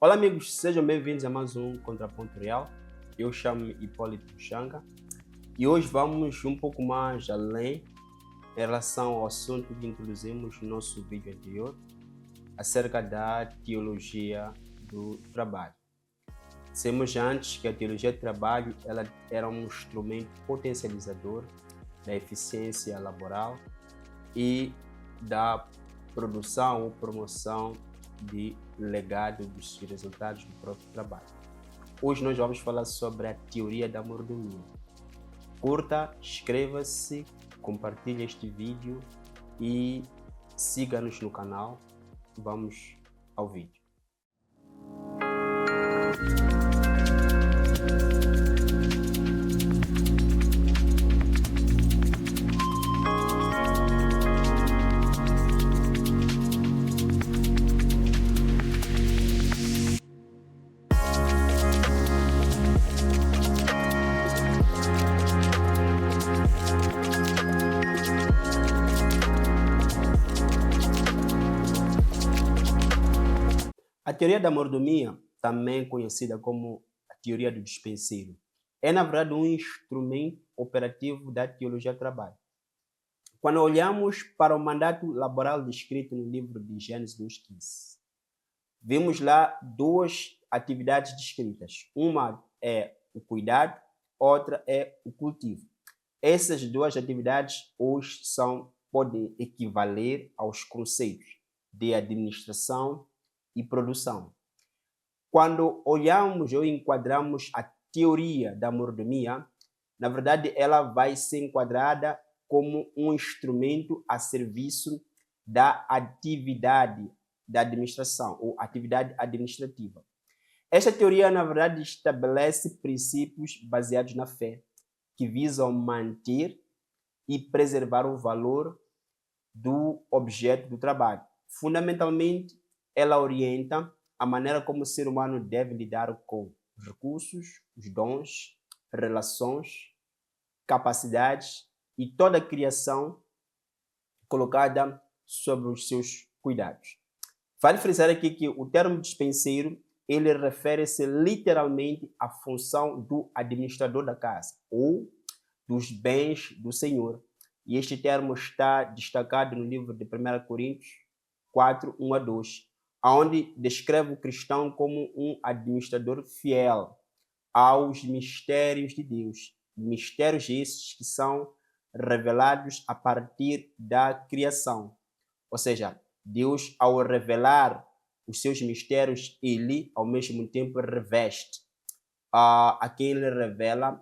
Olá amigos, sejam bem-vindos a mais um Contraponto Real. Eu chamo-me Hipólito Xanga e hoje vamos um pouco mais além em relação ao assunto que introduzimos no nosso vídeo anterior acerca da teologia do trabalho. Dissemos antes que a teologia do trabalho ela era um instrumento potencializador da eficiência laboral e da produção ou promoção de legado dos resultados do próprio trabalho. Hoje nós vamos falar sobre a teoria da mordomia. Curta, inscreva-se, compartilhe este vídeo e siga-nos no canal. Vamos ao vídeo. A teoria da mordomia, também conhecida como a teoria do dispenseiro, é na verdade um instrumento operativo da teologia do trabalho. Quando olhamos para o mandato laboral descrito no livro de Gênesis 2:15, vemos lá duas atividades descritas. Uma é o cuidado, outra é o cultivo. Essas duas atividades hoje podem equivaler aos conceitos de administração e produção. Quando olhamos ou enquadramos a teoria da mordomia, na verdade ela vai ser enquadrada como um instrumento a serviço da atividade da administração ou atividade administrativa. Esta teoria, na verdade, estabelece princípios baseados na fé, que visam manter e preservar o valor do objeto do trabalho. Fundamentalmente, ela orienta a maneira como o ser humano deve lidar com os recursos, os dons, relações, capacidades e toda a criação colocada sobre os seus cuidados. Vale frisar aqui que o termo dispenseiro ele refere-se literalmente à função do administrador da casa ou dos bens do Senhor. E este termo está destacado no livro de 1 Coríntios 4, 1-2, onde descreve o cristão como um administrador fiel aos mistérios de Deus. Mistérios esses que são revelados a partir da criação. Ou seja, Deus, ao revelar os seus mistérios, ele, ao mesmo tempo, reveste a quem ele revela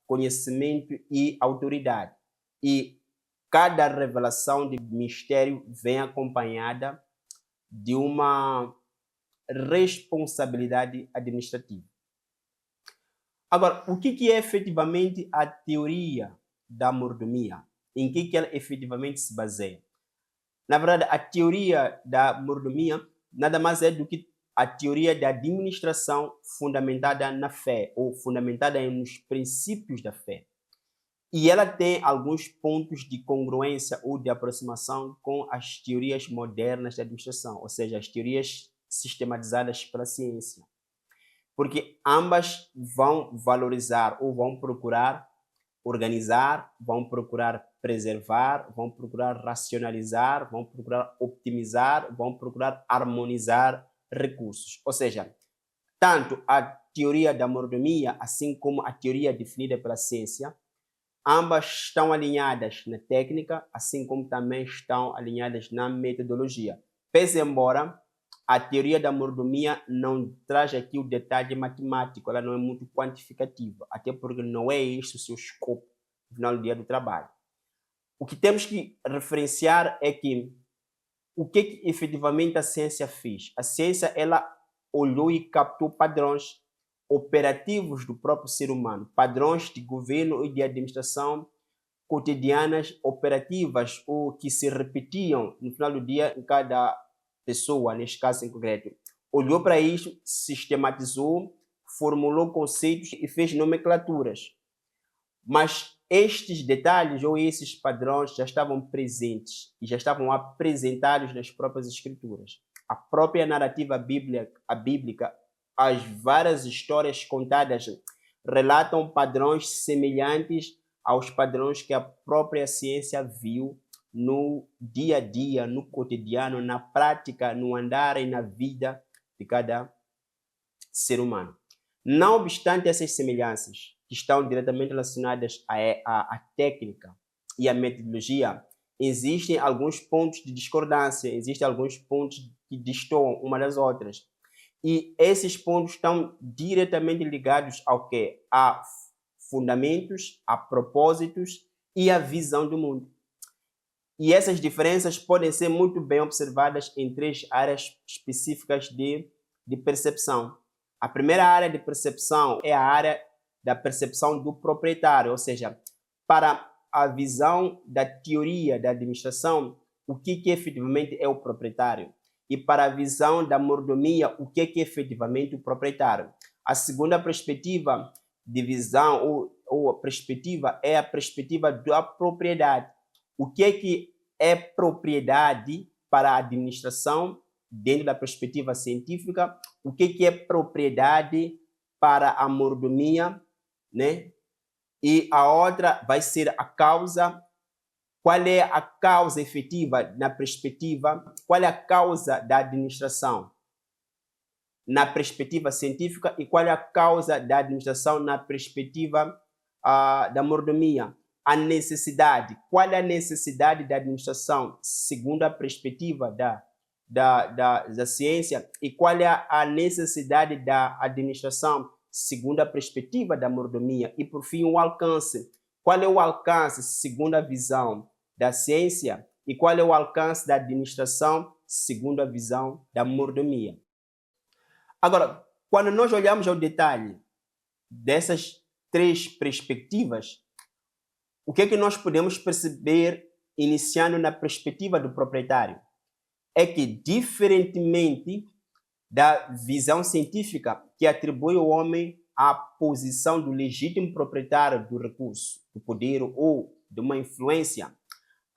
conhecimento e autoridade. E cada revelação de mistério vem acompanhada de uma responsabilidade administrativa. Agora, o que é efetivamente a teoria da mordomia? Em que ela efetivamente se baseia? Na verdade, a teoria da mordomia nada mais é do que a teoria da administração fundamentada na fé ou fundamentada nos princípios da fé. E ela tem alguns pontos de congruência ou de aproximação com as teorias modernas da administração, ou seja, as teorias sistematizadas pela ciência. Porque ambas vão valorizar ou vão procurar organizar, vão procurar preservar, vão procurar racionalizar, vão procurar optimizar, vão procurar harmonizar recursos. Ou seja, tanto a teoria da mordomia, assim como a teoria definida pela ciência, ambas estão alinhadas na técnica, assim como também estão alinhadas na metodologia. Pese embora a teoria da mordomia não traz aqui o detalhe matemático, ela não é muito quantificativa, até porque não é este o seu escopo no final do dia do trabalho. O que temos que referenciar é que o que efetivamente a ciência fez? A ciência ela olhou e captou padrões operativos do próprio ser humano, padrões de governo e de administração cotidianas operativas ou que se repetiam no final do dia em cada pessoa, neste caso em concreto. Olhou para isso, sistematizou, formulou conceitos e fez nomenclaturas. Mas estes detalhes ou esses padrões já estavam presentes e já estavam apresentados nas próprias escrituras. a própria narrativa bíblica, as várias histórias contadas relatam padrões semelhantes aos padrões que a própria ciência viu no dia a dia, no cotidiano, na prática, no andar e na vida de cada ser humano. Não obstante essas semelhanças, que estão diretamente relacionadas à técnica e à metodologia, existem alguns pontos de discordância, existem alguns pontos que destoam uma das outras. E esses pontos estão diretamente ligados ao quê? A fundamentos, a propósitos e a visão do mundo. E essas diferenças podem ser muito bem observadas em 3 áreas específicas de percepção. A primeira área de percepção é a área da percepção do proprietário, ou seja, para a visão da teoria da administração, o que efetivamente é o proprietário. E para a visão da mordomia, o que é efetivamente o proprietário. A segunda perspectiva de visão ou a perspectiva é a perspectiva da propriedade. O que é propriedade para a administração dentro da perspectiva científica? O que é propriedade para a mordomia, né? E a outra vai ser a causa. Qual é a causa efetiva na perspectiva? Qual é a causa da administração na perspectiva científica e qual é a causa da administração na perspectiva da mordomia? A necessidade. Qual é a necessidade da administração segundo a perspectiva da ciência e qual é a necessidade da administração segundo a perspectiva da mordomia? E, por fim, o alcance. Qual é o alcance segundo a visão da ciência e qual é o alcance da administração segundo a visão da mordomia? Agora, quando nós olhamos ao detalhe dessas 3 perspectivas, o que é que nós podemos perceber iniciando na perspectiva do proprietário? É que, diferentemente da visão científica que atribui ao homem a posição do legítimo proprietário do recurso, do poder ou de uma influência,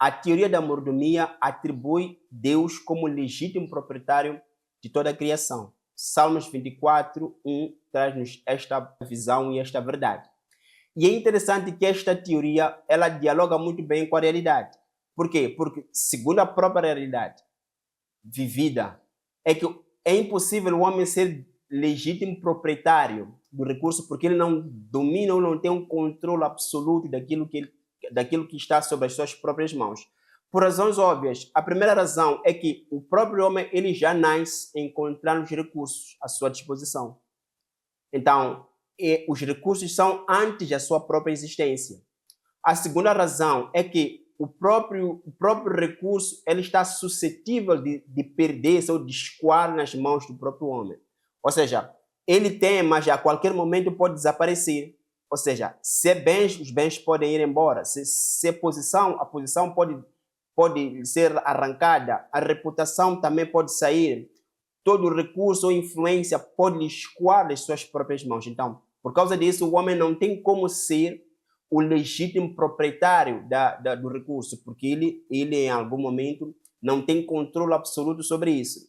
a teoria da mordomia atribui Deus como legítimo proprietário de toda a criação. Salmos 24:1 traz-nos esta visão e esta verdade. E é interessante que esta teoria ela dialoga muito bem com a realidade. Por quê? Porque, segundo a própria realidade vivida, é que é impossível o homem ser legítimo proprietário do recurso porque ele não domina ou não tem um controle absoluto daquilo que está sobre as suas próprias mãos. Por razões óbvias. A primeira razão é que o próprio homem ele já nasce encontrando os recursos à sua disposição. Então, os recursos são antes da sua própria existência. A segunda razão é que o próprio recurso ele está suscetível de perder-se ou de escoar nas mãos do próprio homem. Ou seja, ele tem, mas a qualquer momento pode desaparecer. Ou seja, se é bens, os bens podem ir embora. Se é posição, a posição pode ser arrancada. A reputação também pode sair. Todo recurso ou influência pode escoar das suas próprias mãos. Então, por causa disso, o homem não tem como ser o legítimo proprietário do recurso, porque ele em algum momento não tem controle absoluto sobre isso.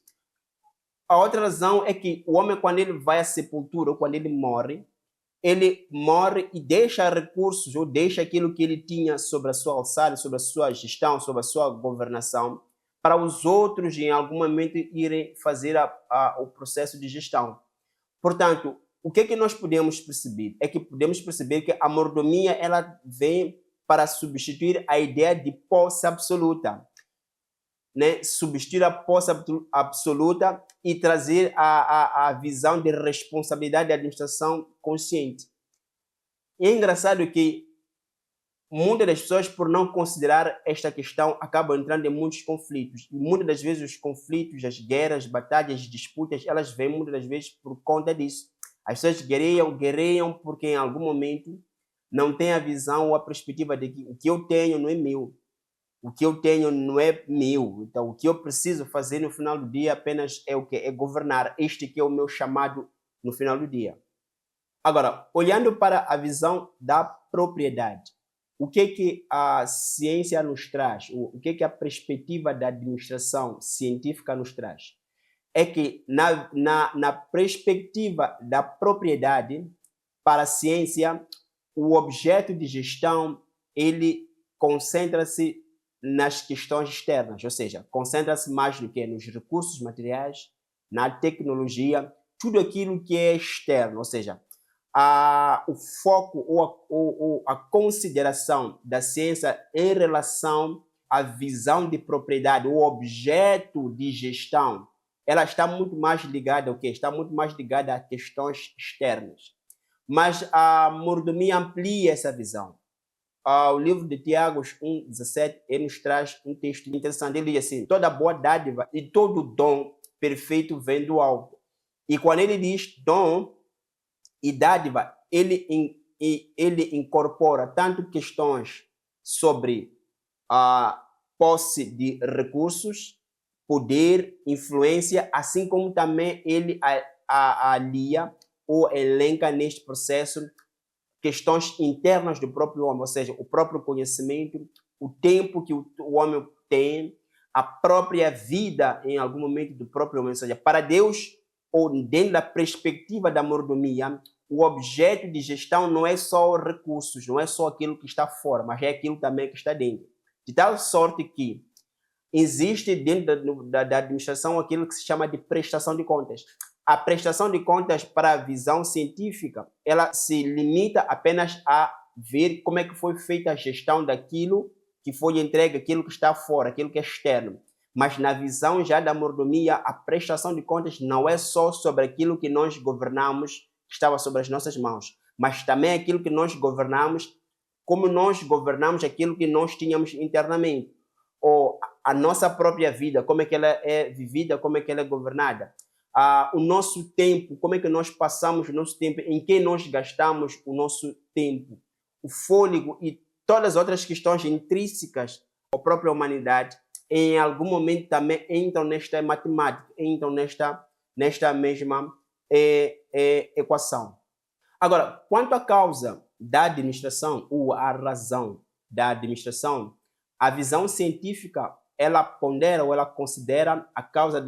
A outra razão é que o homem, quando ele vai à sepultura ou quando ele morre e deixa recursos ou deixa aquilo que ele tinha sobre a sua alçada, sobre a sua gestão, sobre a sua governação, para os outros em algum momento irem fazer o processo de gestão. Portanto, o que nós podemos perceber? É que podemos perceber que a mordomia ela vem para substituir a ideia de posse absoluta, né? Substituir a posse absoluta e trazer a visão de responsabilidade de administração consciente. E é engraçado que muitas das pessoas, por não considerar esta questão, acabam entrando em muitos conflitos. E muitas das vezes os conflitos, as guerras, batalhas, disputas, elas vêm muitas das vezes por conta disso. As pessoas guerreiam porque em algum momento não têm a visão ou a perspectiva de que o que eu tenho não é meu. O que eu tenho não é meu. Então, o que eu preciso fazer no final do dia apenas é o que? É governar. Este que é o meu chamado no final do dia. Agora, olhando para a visão da propriedade, o que a ciência nos traz? O que a perspectiva da administração científica nos traz? é que na perspectiva da propriedade, para a ciência, o objeto de gestão ele concentra-se nas questões externas, ou seja, concentra-se mais do que nos recursos materiais, na tecnologia, tudo aquilo que é externo, ou seja, o foco ou a consideração da ciência em relação à visão de propriedade, o objeto de gestão, ela está muito mais ligada ao quê? Está muito mais ligada a questões externas. Mas a mordomia amplia essa visão. O livro de Tiago 1,17, ele nos traz um texto interessante. Ele diz assim: toda boa dádiva e todo dom perfeito vem do alto. E quando ele diz dom e dádiva, ele incorpora tanto questões sobre a posse de recursos, poder, influência, assim como também ele alia ou elenca neste processo questões internas do próprio homem, ou seja, o próprio conhecimento, o tempo que o homem tem, a própria vida em algum momento do próprio homem. Ou seja, para Deus, ou dentro da perspectiva da mordomia, o objeto de gestão não é só recursos, não é só aquilo que está fora, mas é aquilo também que está dentro. De tal sorte que existe dentro da administração aquilo que se chama de prestação de contas. A prestação de contas para a visão científica, ela se limita apenas a ver como é que foi feita a gestão daquilo que foi entregue, aquilo que está fora, aquilo que é externo. Mas na visão já da mordomia, a prestação de contas não é só sobre aquilo que nós governamos, que estava sobre as nossas mãos, mas também aquilo que nós governamos, como nós governamos aquilo que nós tínhamos internamente, ou a nossa própria vida, como é que ela é vivida, como é que ela é governada. O nosso tempo, como é que nós passamos o nosso tempo, em que nós gastamos o nosso tempo, o fôlego e todas as outras questões intrínsecas à própria humanidade, em algum momento também entram nesta matemática, entram nesta mesma equação. Agora, quanto à causa da administração, ou a razão da administração, a visão científica, ela pondera ou ela considera a causa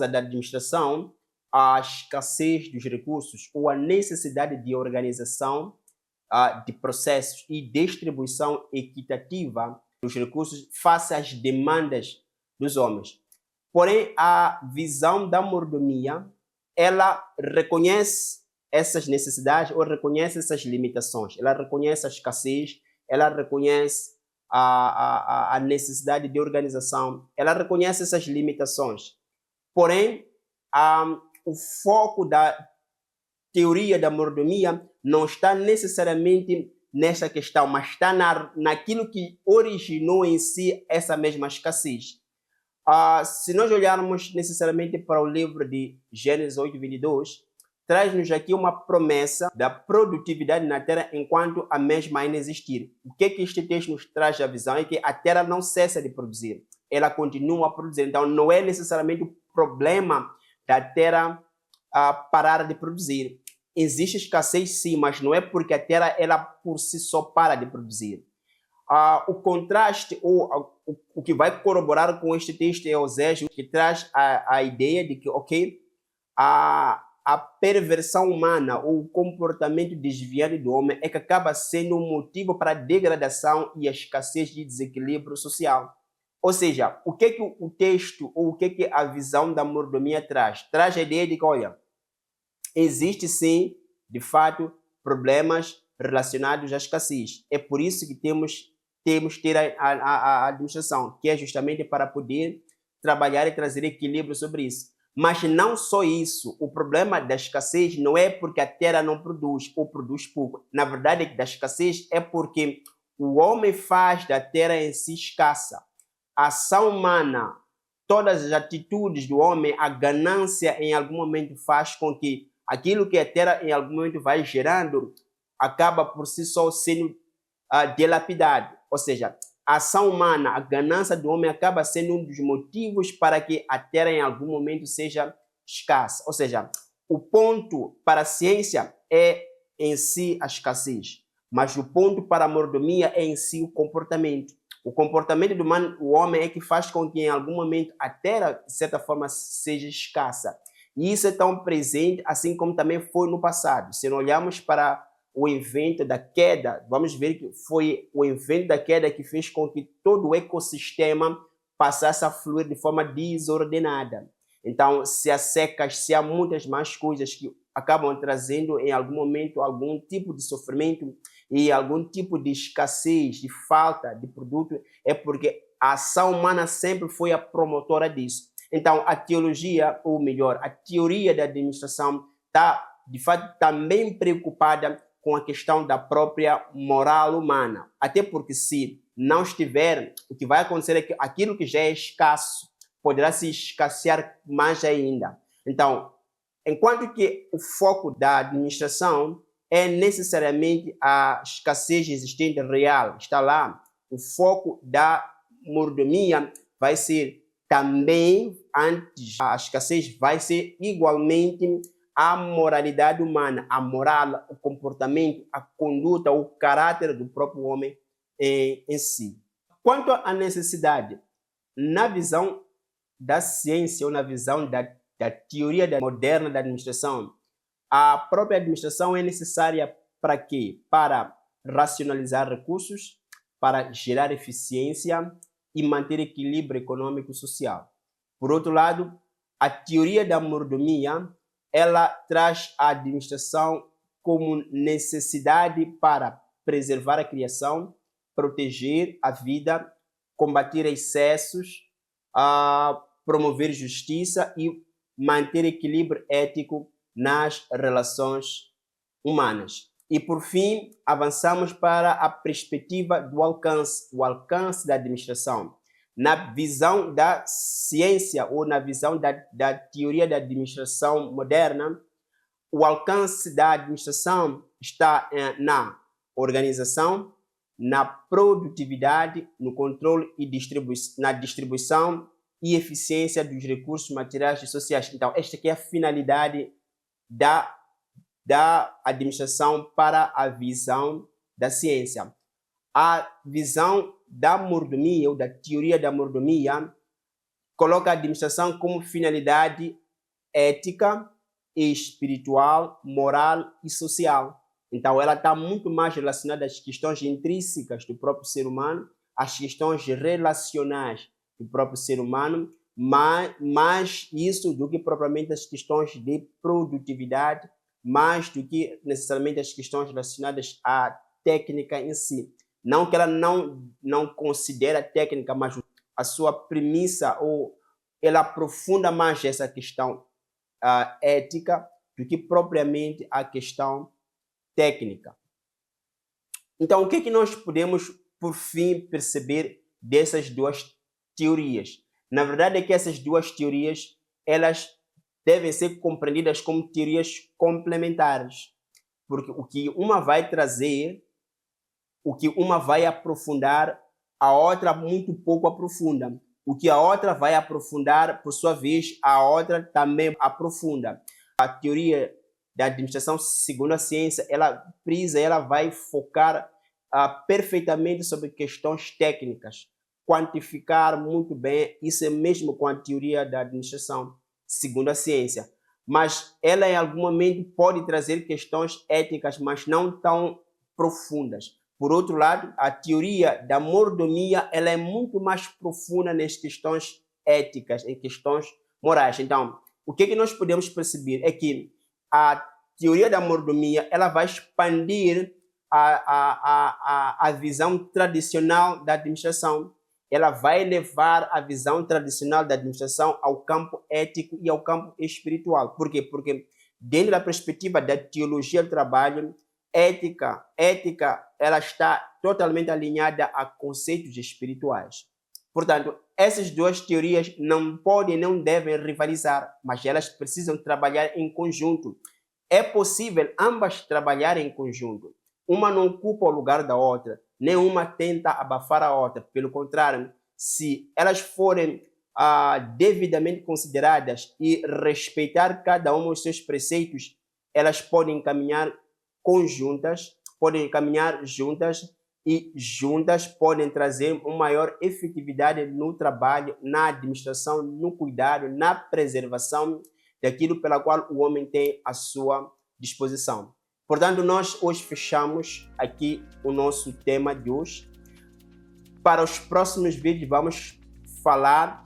da administração, a escassez dos recursos ou a necessidade de organização de processos e distribuição equitativa dos recursos face às demandas dos homens. Porém, a visão da mordomia, ela reconhece essas necessidades ou reconhece essas limitações. Ela reconhece a escassez, ela reconhece a necessidade de organização, ela reconhece essas limitações. Porém, o foco da teoria da mordomia não está necessariamente nessa questão, mas está naquilo que originou em si essa mesma escassez. Se nós olharmos necessariamente para o livro de Gênesis 8:22, traz-nos aqui uma promessa da produtividade na terra enquanto a mesma ainda existir. O que este texto nos traz a visão é que a terra não cessa de produzir, ela continua a produzir. Então, não é necessariamente o problema da terra parar de produzir. Existe escassez sim, mas não é porque a terra ela por si só para de produzir. O contraste, ou o que vai corroborar com este texto é Osés, que traz a ideia de que, a perversão humana ou o comportamento desviado do homem é que acaba sendo um motivo para a degradação e a escassez de desequilíbrio social. Ou seja, o que o texto ou o que a visão da mordomia traz? Traz a ideia de que, existe sim, de fato, problemas relacionados à escassez. É por isso que temos ter a administração, que é justamente para poder trabalhar e trazer equilíbrio sobre isso. Mas não só isso, o problema da escassez não é porque a terra não produz ou produz pouco. Na verdade, da escassez é porque o homem faz da terra em si escassa. A ação humana, todas as atitudes do homem, a ganância em algum momento faz com que aquilo que a terra em algum momento vai gerando acaba por si só sendo dilapidado. Ou seja, a ação humana, a ganância do homem acaba sendo um dos motivos para que a terra em algum momento seja escassa. Ou seja, o ponto para a ciência é em si a escassez, mas o ponto para a mordomia é em si o comportamento. O comportamento do o homem é que faz com que em algum momento a terra, de certa forma, seja escassa. E isso é tão presente, assim como também foi no passado. Se nós olharmos para o evento da queda, vamos ver que foi o evento da queda que fez com que todo o ecossistema passasse a fluir de forma desordenada. Então, se há secas, se há muitas mais coisas que acabam trazendo em algum momento algum tipo de sofrimento e algum tipo de escassez, de falta de produto, é porque a ação humana sempre foi a promotora disso. Então, a teologia, ou melhor, a teoria da administração está, de fato, também preocupada com a questão da própria moral humana. Até porque se não estiver, o que vai acontecer é que aquilo que já é escasso poderá se escassear mais ainda. Então, enquanto que o foco da administração é necessariamente a escassez existente real, está lá, o foco da mordomia vai ser também, antes a escassez, vai ser igualmente a moralidade humana, a moral, o comportamento, a conduta, o caráter do próprio homem em si. Quanto à necessidade, na visão da ciência ou na visão da teoria moderna da administração, a própria administração é necessária para quê? Para racionalizar recursos, para gerar eficiência e manter equilíbrio econômico e social. Por outro lado, a teoria da mordomia, ela traz a administração como necessidade para preservar a criação, proteger a vida, combater excessos, promover justiça e manter equilíbrio ético nas relações humanas. E, por fim, avançamos para a perspectiva do alcance, o alcance da administração. Na visão da ciência ou na visão da teoria da administração moderna, o alcance da administração está na organização, na produtividade, no controle e na distribuição e eficiência dos recursos materiais e sociais. Então, esta aqui é a finalidade da administração para a visão da ciência. A visão da mordomia, ou da teoria da mordomia, coloca a administração como finalidade ética, espiritual, moral e social. Então, ela está muito mais relacionada às questões intrínsecas do próprio ser humano, às questões relacionais do próprio ser humano, mais isso do que propriamente as questões de produtividade, mais do que necessariamente as questões relacionadas à técnica em si. Não que ela não considera técnica, mas a sua premissa, ou ela aprofunda mais essa questão ética do que propriamente a questão técnica. Então, o que é que nós podemos, por fim, perceber dessas duas teorias? Na verdade, é que essas duas teorias, elas devem ser compreendidas como teorias complementares, porque o que uma vai trazer, o que uma vai aprofundar, a outra muito pouco aprofunda. O que a outra vai aprofundar, por sua vez, a outra também aprofunda. A teoria da administração, segundo a ciência, ela vai focar perfeitamente sobre questões técnicas, quantificar muito bem, isso é mesmo com a teoria da administração, segundo a ciência. Mas ela, em algum momento, pode trazer questões éticas, mas não tão profundas. Por outro lado, a teoria da mordomia, ela é muito mais profunda nas questões éticas, em questões morais. Então, o que nós podemos perceber é que a teoria da mordomia, ela vai expandir a visão tradicional da administração. Ela vai levar a visão tradicional da administração ao campo ético e ao campo espiritual. Por quê? Porque dentro da perspectiva da teologia do trabalho, ética, ela está totalmente alinhada a conceitos espirituais. Portanto, essas duas teorias não podem, não devem rivalizar, mas elas precisam trabalhar em conjunto. É possível ambas trabalharem em conjunto. Uma não ocupa o lugar da outra, nenhuma tenta abafar a outra. Pelo contrário, se elas forem devidamente consideradas e respeitar cada uma os seus preceitos, elas podem caminhar conjuntas, podem caminhar juntas e juntas podem trazer uma maior efetividade no trabalho, na administração, no cuidado, na preservação daquilo pela qual o homem tem à sua disposição. Portanto, nós hoje fechamos aqui o nosso tema de hoje. Para os próximos vídeos vamos falar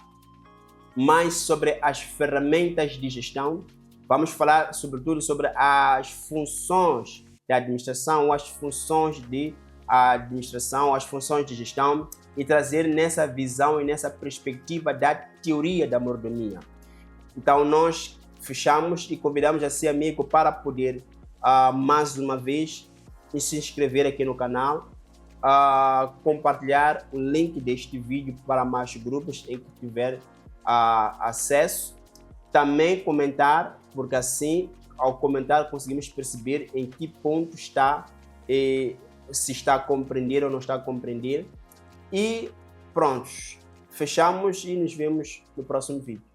mais sobre as ferramentas de gestão. Vamos falar sobretudo sobre as funções da administração, as funções de administração, as funções de gestão e trazer nessa visão e nessa perspectiva da teoria da mordomia. Então nós fechamos e convidamos a ser amigo para poder mais uma vez se inscrever aqui no canal, compartilhar o link deste vídeo para mais grupos em que tiver acesso, também comentar, porque assim ao comentar conseguimos perceber em que ponto está, se está a compreender ou não está a compreender. E prontos, fechamos e nos vemos no próximo vídeo.